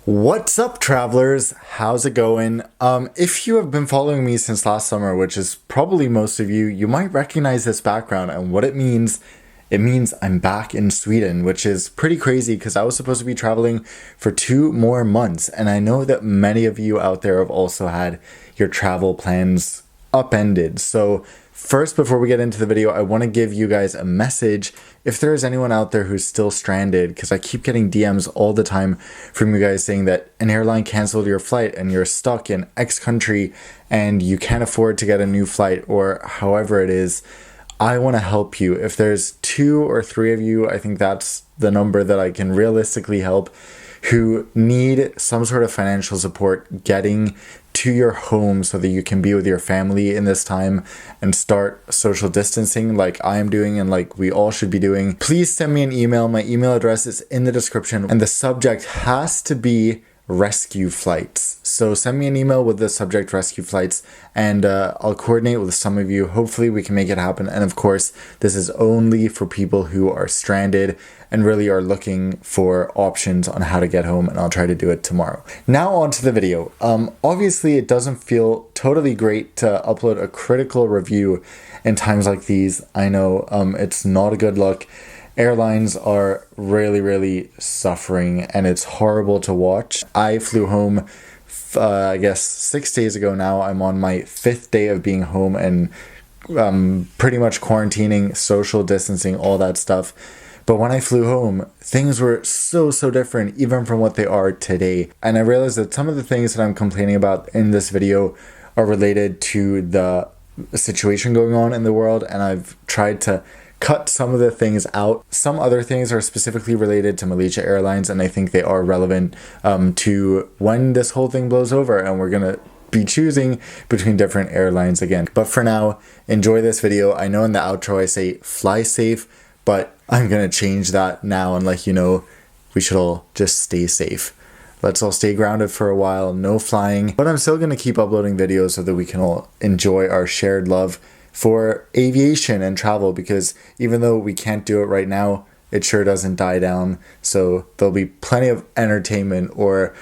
What's up, travelers? How's it going? If you have been following me since last summer, which is probably most of you, you might recognize this background, and what it means I'm back in Sweden, which is pretty crazy because I was supposed to be traveling for 2 more months, and I know that many of you out there have also had your travel plans upended. So first, before we get into the video, I want to give you guys a message. If there is anyone out there who's still stranded, because I keep getting DMs all the time from you guys saying that an airline canceled your flight and you're stuck in X country and you can't afford to get a new flight, or however it is, I want to help you. If there's 2 or 3 of you, I think that's the number that I can realistically help, who need some sort of financial support getting to your home so that you can be with your family in this time and start social distancing like I am doing and like we all should be doing, please send me an email. My email address is in the description, and the subject has to be rescue flights. So send me an email with the subject rescue flights, and I'll coordinate with some of you. Hopefully we can make it happen. And of course, this is only for people who are stranded and really are looking for options on how to get home, and I'll try to do it tomorrow. Now on to the video. Obviously it doesn't feel totally great to upload a critical review in times like these. I know it's not a good look. Airlines are really suffering, and it's horrible to watch. I flew home, I guess 6 days ago now. I'm on my 5th day of being home and pretty much quarantining, social distancing, all that stuff. But when I flew home, things were so different even from what they are today. And I realized that some of the things that I'm complaining about in this video are related to the situation going on in the world, and I've tried to cut some of the things out. Some other things are specifically related to Malaysia Airlines, and I think they are relevant to when this whole thing blows over and we're gonna be choosing between different airlines again. But for now, enjoy this video. I know in the outro I say fly safe, but I'm gonna change that now and let you know we should all just stay safe. Let's all stay grounded for a while, no flying, but I'm still gonna keep uploading videos so that we can all enjoy our shared love for aviation and travel, because even though we can't do it right now, it sure doesn't die down. So there'll be plenty of entertainment or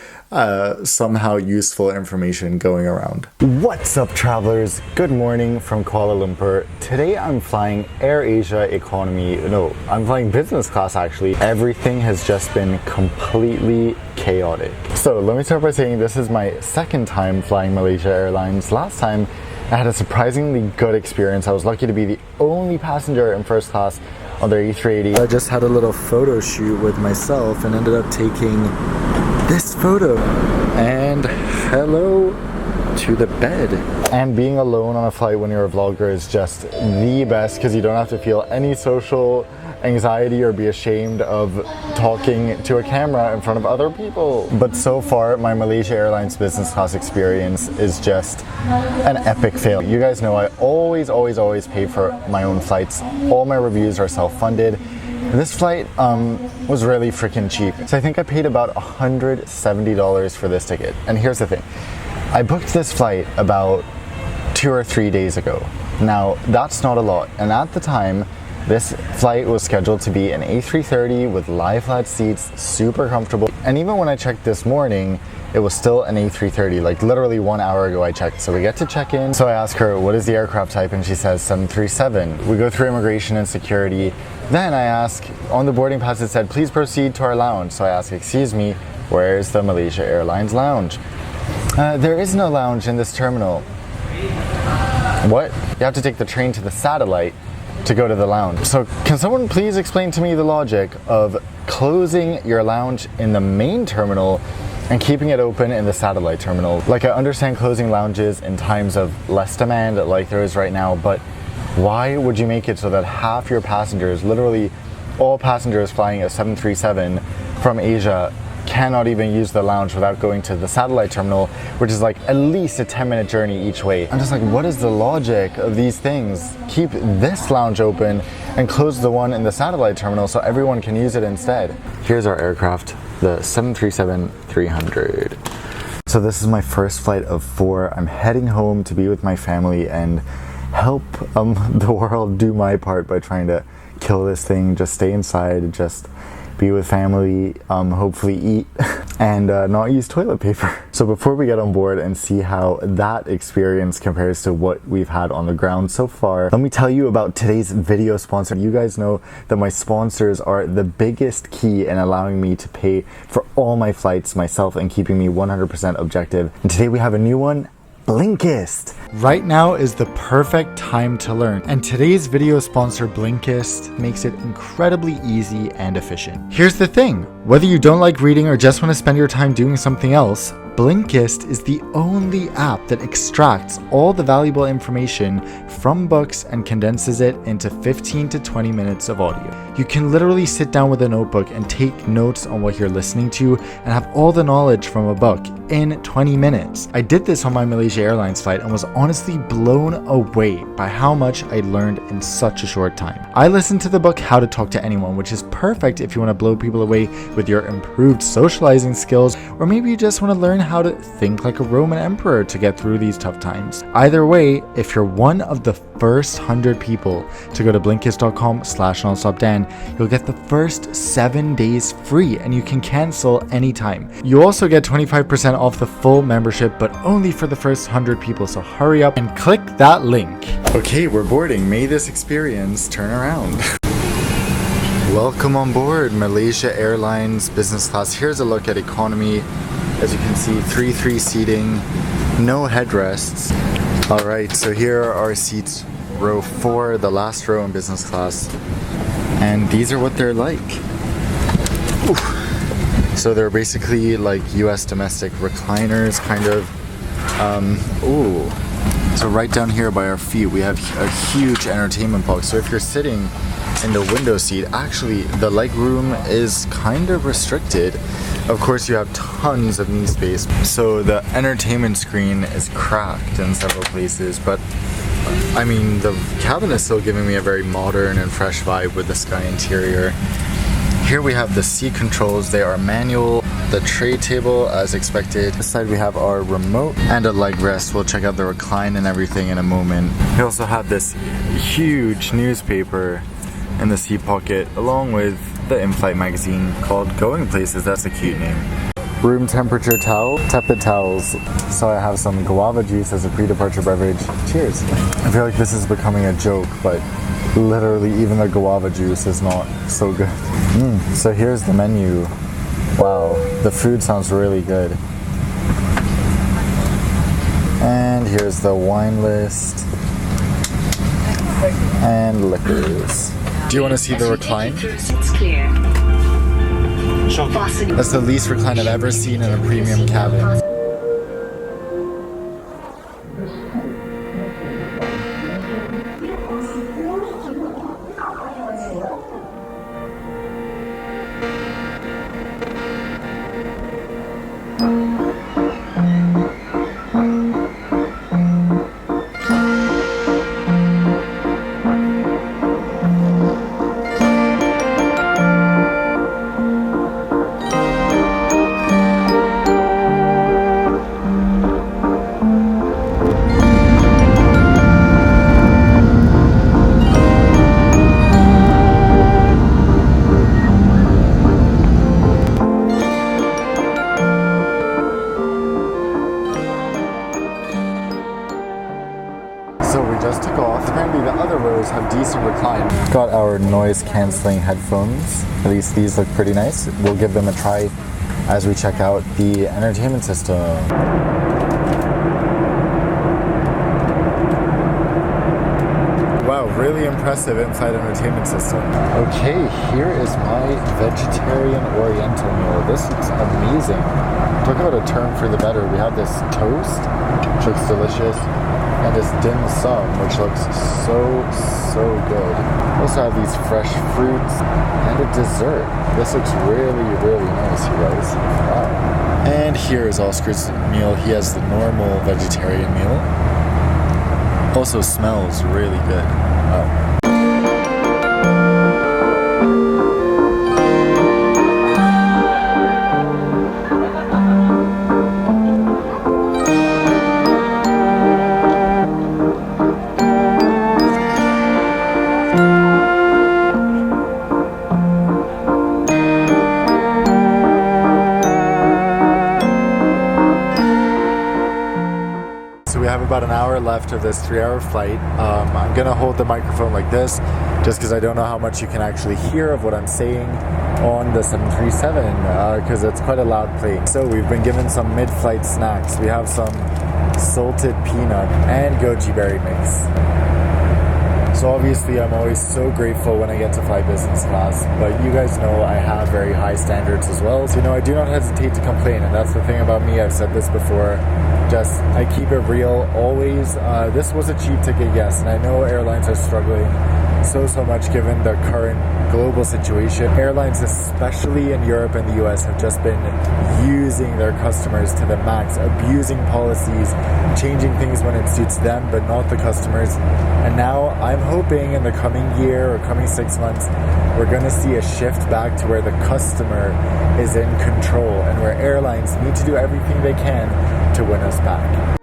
somehow useful information going around. What's up, travelers? Good morning from Kuala Lumpur. Today I'm flying Air Asia economy. No, I'm flying business class actually. Everything has just been completely chaotic. So let me start by saying this is my 2nd time flying Malaysia Airlines. Last time I had a surprisingly good experience. I was lucky to be the only passenger in first class on their E380. I just had a little photo shoot with myself and ended up taking this photo. And hello to the bed. And being alone on a flight when you're a vlogger is just the best, because you don't have to feel any social anxiety or be ashamed of talking to a camera in front of other people. But so far, my Malaysia Airlines business class experience is just an epic fail. You guys know I always pay for my own flights. All my reviews are self-funded. This flight was really freaking cheap. So I think I paid about $170 for this ticket. And here's the thing. I booked this flight about 2 or 3 days ago. Now, that's not a lot. And at the time, this flight was scheduled to be an A330 with lie flat seats, super comfortable. And even when I checked this morning, it was still an A330, like literally 1 hour ago I checked. So we get to check in. So I ask her, what is the aircraft type? And she says 737. We go through immigration and security. Then I ask, on the boarding pass it said, please proceed to our lounge. So I ask, excuse me, where's the Malaysia Airlines lounge? There is no lounge in this terminal. What? You have to take the train to the satellite to go to the lounge. So can someone please explain to me the logic of closing your lounge in the main terminal and keeping it open in the satellite terminal? Like, I understand closing lounges in times of less demand like there is right now, but why would you make it so that half your passengers, literally all passengers flying a 737 from Asia, cannot even use the lounge without going to the satellite terminal, which is like at least a 10-minute journey each way? I'm just like, what is the logic of these things? Keep this lounge open and close the one in the satellite terminal so everyone can use it instead. Here's our aircraft, the 737-300. So this is my first flight of 4. I'm heading home to be with my family and help the world do my part by trying to kill this thing, just stay inside, just be with family, hopefully eat, and not use toilet paper. So before we get on board and see how that experience compares to what we've had on the ground so far, let me tell you about today's video sponsor. You guys know that my sponsors are the biggest key in allowing me to pay for all my flights myself and keeping me 100% objective. And today we have a new one, Blinkist. Right now is the perfect time to learn, and today's video sponsor Blinkist makes it incredibly easy and efficient. Here's the thing, whether you don't like reading or just want to spend your time doing something else, Blinkist is the only app that extracts all the valuable information from books and condenses it into 15 to 20 minutes of audio. You can literally sit down with a notebook and take notes on what you're listening to and have all the knowledge from a book in 20 minutes. I did this on my Malaysia Airlines flight and was honestly blown away by how much I learned in such a short time. I listened to the book How to Talk to Anyone, which is perfect if you want to blow people away with your improved socializing skills, or maybe you just want to learn how to think like a Roman emperor to get through these tough times. Either way, if you're one of the first 100 people to go to blinkist.com/nonstopdan, you'll get the first 7 days free and you can cancel anytime. You also get 25% off the full membership, but only for the first 100 people, so hurry up and click that link. Okay, we're boarding. May this experience turn around. Welcome on board Malaysia Airlines business class. Here's a look at economy. As you can see, 3-3 seating, no headrests. All right, so here are our seats, row 4, the last row in business class. And these are what they're like. Ooh. So they're basically like US domestic recliners, kind of. So right down here by our feet, we have a huge entertainment box. So if you're sitting in the window seat, actually the leg room is kind of restricted. Of course, you have tons of knee space. So the entertainment screen is cracked in several places, but I mean, the cabin is still giving me a very modern and fresh vibe with the sky interior. Here we have the seat controls. They are manual. The tray table as expected. This side we have our remote and a leg rest. We'll check out the recline and everything in a moment. We also have this huge newspaper in the seat pocket along with the in-flight magazine called Going Places. That's a cute name. Room temperature towel, tepid towels. So I have some guava juice as a pre-departure beverage. Cheers. I feel like this is becoming a joke, but literally even the guava juice is not so good. So here's the menu. Wow, the food sounds really good. And here's the wine list and liquors. Do you want to see the recline? That's the least recline I've ever seen in a premium cabin. Just took off. Apparently the other rows have decent recline. Got our noise cancelling headphones. At least these look pretty nice. We'll give them a try as we check out the entertainment system. Wow, really impressive inside entertainment system. Okay, here is my vegetarian oriental meal. This looks amazing. Talk about a turn for the better. We have this toast, which looks delicious, and this dim sum, which looks so good. We also have these fresh fruits and a dessert. This looks really nice, you guys. Wow. And here is Oscar's meal. He has the normal vegetarian meal. Also smells really good. Wow. have about an hour left of this 3-hour flight. I'm gonna hold the microphone like this just because I don't know how much you can actually hear of what I'm saying on the 737 because it's quite a loud plane. So we've been given some mid-flight snacks. We have some salted peanut and goji berry mix. So obviously I'm always so grateful when I get to fly business class, but you guys know I have very high standards as well. So I do not hesitate to complain, and that's the thing about me. I've said this before, just I keep it real always. This was a cheap ticket, yes, and I know airlines are struggling so much given the current global situation. Airlines, especially in Europe and the US, have just been using their customers to the max, abusing policies, changing things when it suits them but not the customers. And now I'm hoping in the coming year or coming 6 months we're going to see a shift back to where the customer is in control and where airlines need to do everything they can to win us back.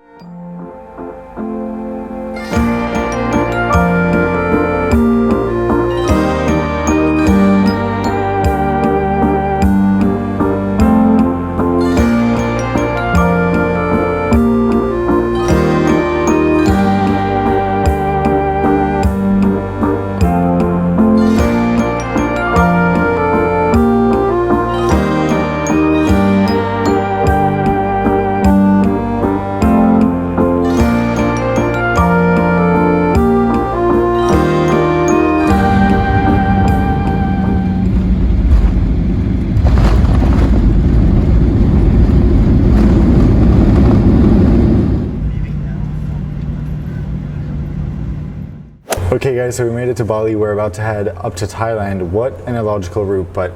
Okay guys, so we made it to Bali. We're about to head up to Thailand. What an illogical route, but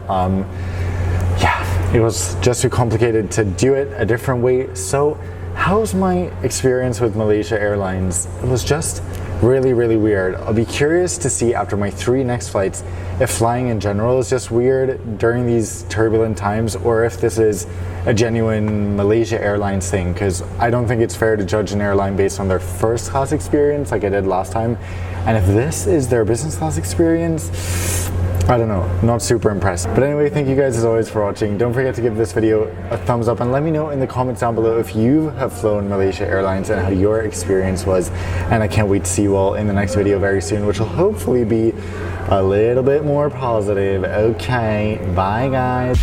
yeah, it was just too complicated to do it a different way. So how's my experience with Malaysia Airlines? It was just really weird. I'll be curious to see after my 3 next flights if flying in general is just weird during these turbulent times, or if this is a genuine Malaysia Airlines thing, because I don't think it's fair to judge an airline based on their first class experience like I did last time. And if this is their business class experience, I don't know, not super impressed. But anyway, thank you guys as always for watching. Don't forget to give this video a thumbs up and let me know in the comments down below if you have flown Malaysia Airlines and how your experience was. And I can't wait to see you all in the next video very soon, which will hopefully be a little bit more positive. Okay, bye guys.